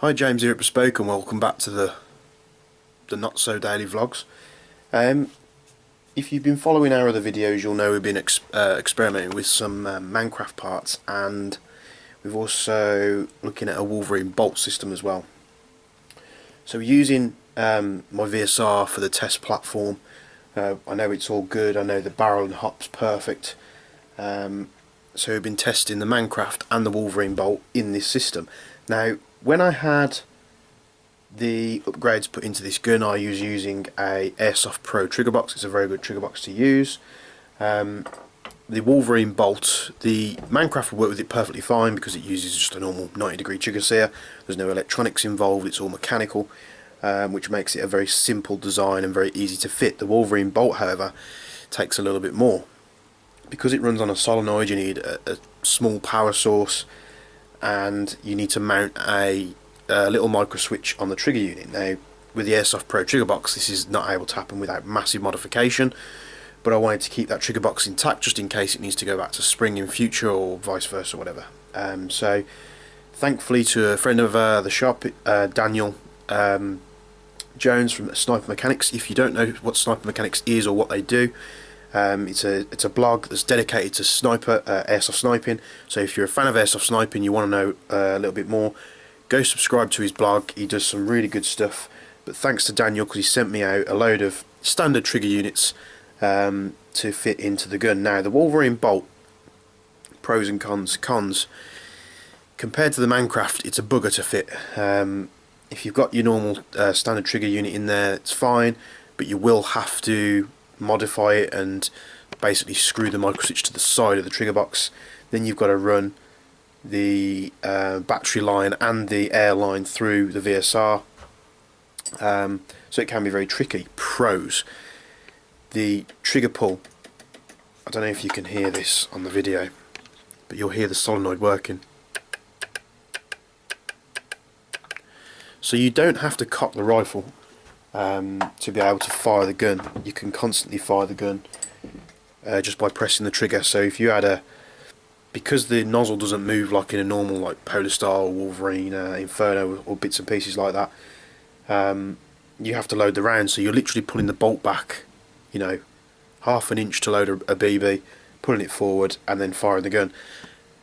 Hi, James here at Bespoke, and welcome back to the not so daily vlogs. If you've been following our other videos, you'll know we've been experimenting with some Mancraft parts, and we've also looking at a Wolverine Bolt system as well. So we're using my VSR for the test platform. I know it's all good. I know the barrel and hop's perfect. So we've been testing the Mancraft and the Wolverine Bolt in this system. Now, when I had the upgrades put into this gun, I was using a Airsoft Pro trigger box. It's a very good trigger box to use. The Wolverine Bolt, the Mancraft will work with it perfectly fine because it uses just a normal 90-degree trigger sear. There's no electronics involved, it's all mechanical, which makes it a very simple design and very easy to fit. The Wolverine Bolt, however, takes a little bit more. Because it runs on a solenoid, you need a small power source, and you need to mount a little micro switch on the trigger unit. Now, with the Airsoft Pro trigger box, this is not able to happen without massive modification, but I wanted to keep that trigger box intact just in case it needs to go back to spring in future, or vice versa, whatever. So thankfully, to a friend of the shop, Daniel Jones from Sniper Mechanics. If you don't know what Sniper Mechanics is or what they do, it's a blog that's dedicated to airsoft sniping. So if you're a fan of airsoft sniping, you want to know a little bit more, go subscribe to his blog. He does some really good stuff. But thanks to Daniel, because he sent me out a load of standard trigger units to fit into the gun. Now, the Wolverine Bolt, pros and cons. Compared to the Mancraft, it's a bugger to fit. If you've got your normal standard trigger unit in there, it's fine, but you will have to modify it and basically screw the micro switch to the side of the trigger box. Then you've got to run the battery line and the air line through the VSR, so it can be very tricky. Pros: the trigger pull. I don't know if you can hear this on the video, but you'll hear the solenoid working. So you don't have to cock the rifle to be able to fire the gun. You can constantly fire the gun just by pressing the trigger. So if you had because the nozzle doesn't move like in a normal, like Polar Star or Wolverine Inferno or bits and pieces like that, you have to load the round, so you're literally pulling the bolt back, you know, half an inch to load a BB, pulling it forward and then firing the gun.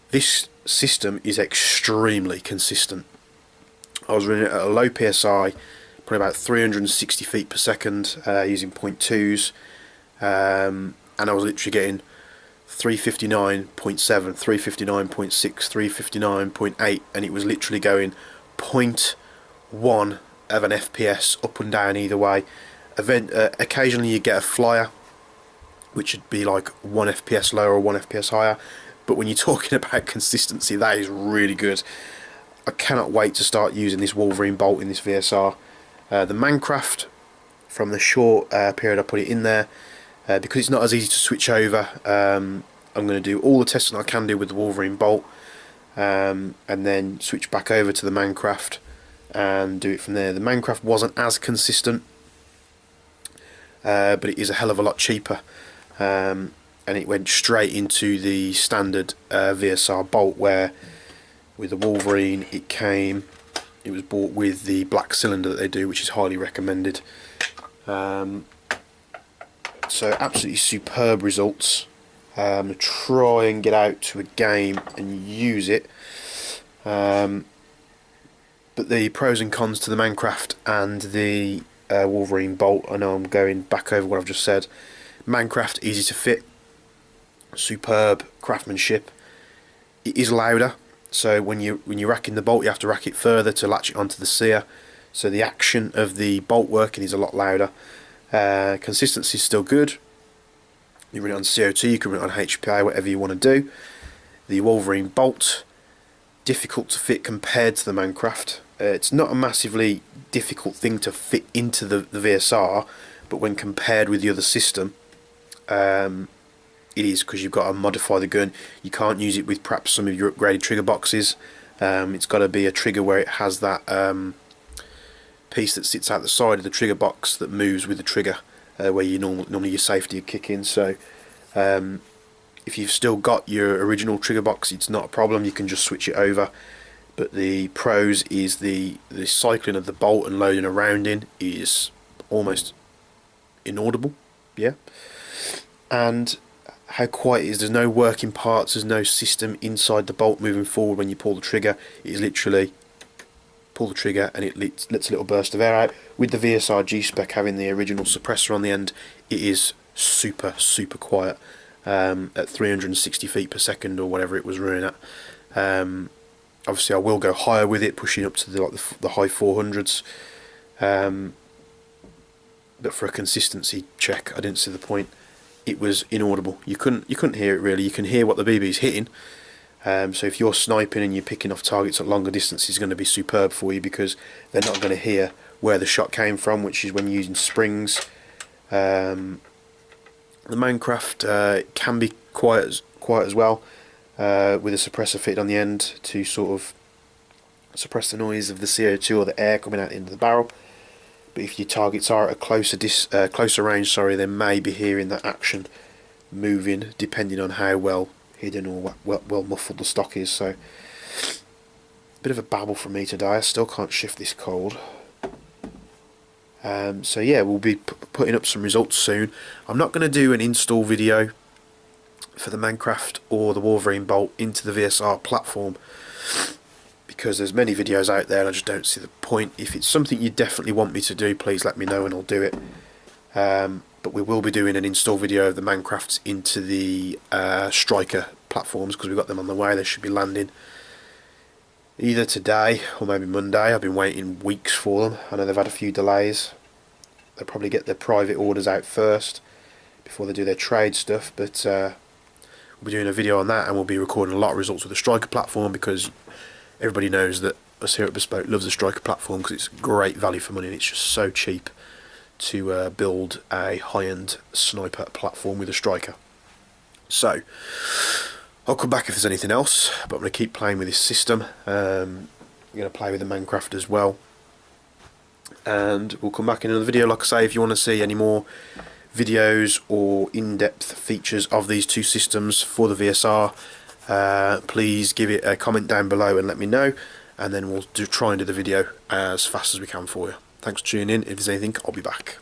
This system is extremely consistent. I was running it at a low PSI, probably about 360 feet per second, using 0.2s, and I was literally getting 359.7, 359.6, 359.8, and it was literally going 0.1 of an FPS up and down either way. Occasionally you get a flyer, which would be like 1 FPS lower or 1 FPS higher, but when you're talking about consistency, that is really good. I cannot wait to start using this Wolverine Bolt in this VSR. The Mancraft, from the short period I put it in there, because it's not as easy to switch over, I'm going to do all the testing I can do with the Wolverine Bolt, and then switch back over to the Mancraft and do it from there. The Mancraft wasn't as consistent, but it is a hell of a lot cheaper, and it went straight into the standard VSR Bolt, where with the Wolverine it was bought with the black cylinder that they do, which is highly recommended. So absolutely superb results. Try and get out to a game and use it. But the pros and cons to the Mancraft and the Wolverine Bolt, I know I'm going back over what I've just said. Mancraft, easy to fit, superb craftsmanship. It is louder, so when you're racking the bolt, you have to rack it further to latch it onto the sear. So the action of the bolt working is a lot louder. Consistency is still good. You run it on CO2, you can run it on HPA, whatever you want to do. The Wolverine Bolt, difficult to fit compared to the Mancraft. It's not a massively difficult thing to fit into the VSR, but when compared with the other system, it is, because you've got to modify the gun. You can't use it with perhaps some of your upgraded trigger boxes. It's got to be a trigger where it has that piece that sits out the side of the trigger box that moves with the trigger, where you normally your safety would kick in. So if you've still got your original trigger box, it's not a problem. You can just switch it over. but the pros is the cycling of the bolt and loading a round in is almost inaudible, yeah, and how quiet it is. There's no working parts, there's no system inside the bolt moving forward when you pull the trigger. It is literally pull the trigger and it lets a little burst of air out. With the VSR G-spec having the original suppressor on the end, it is super quiet at 360 feet per second or whatever it was running at. Obviously I will go higher with it, pushing up to the high 400s, but for a consistency check I didn't see the point. It was inaudible. You couldn't hear it really. You can hear what the BB's hitting. So if you're sniping and you're picking off targets at longer distances, it's going to be superb for you, because they're not going to hear where the shot came from, which is when you're using springs. The Mancraft can be quiet as well, with a suppressor fitted on the end to sort of suppress the noise of the CO2 or the air coming out into the barrel. But if your targets are at a closer range, they may be hearing that action moving, depending on how well hidden or well muffled the stock is. So, bit of a babble from me today. I still can't shift this cold. So yeah, we'll be putting up some results soon. I'm not going to do an install video for the Mancraft or the Wolverine Bolt into the VSR platform, because there's many videos out there and I just don't see the point. If it's something you definitely want me to do, please let me know and I'll do it. But we will be doing an install video of the Mancrafts into the Striker platforms, because we've got them on the way. They should be landing either today or maybe Monday. I've been waiting weeks for them. I know they've had a few delays. They'll probably get their private orders out first before they do their trade stuff, but we'll be doing a video on that, and we'll be recording a lot of results with the Striker platform, because everybody knows that us here at Bespoke loves the Striker platform because it's great value for money and it's just so cheap to build a high-end sniper platform with a Striker. So I'll come back if there's anything else, but I'm going to keep playing with this system. I'm going to play with the Mancraft as well, and we'll come back in another video. Like I say, if you want to see any more videos or in-depth features of these two systems for the VSR, please give it a comment down below and let me know, and then we'll try and do the video as fast as we can for you. Thanks for tuning in. If there's anything, I'll be back.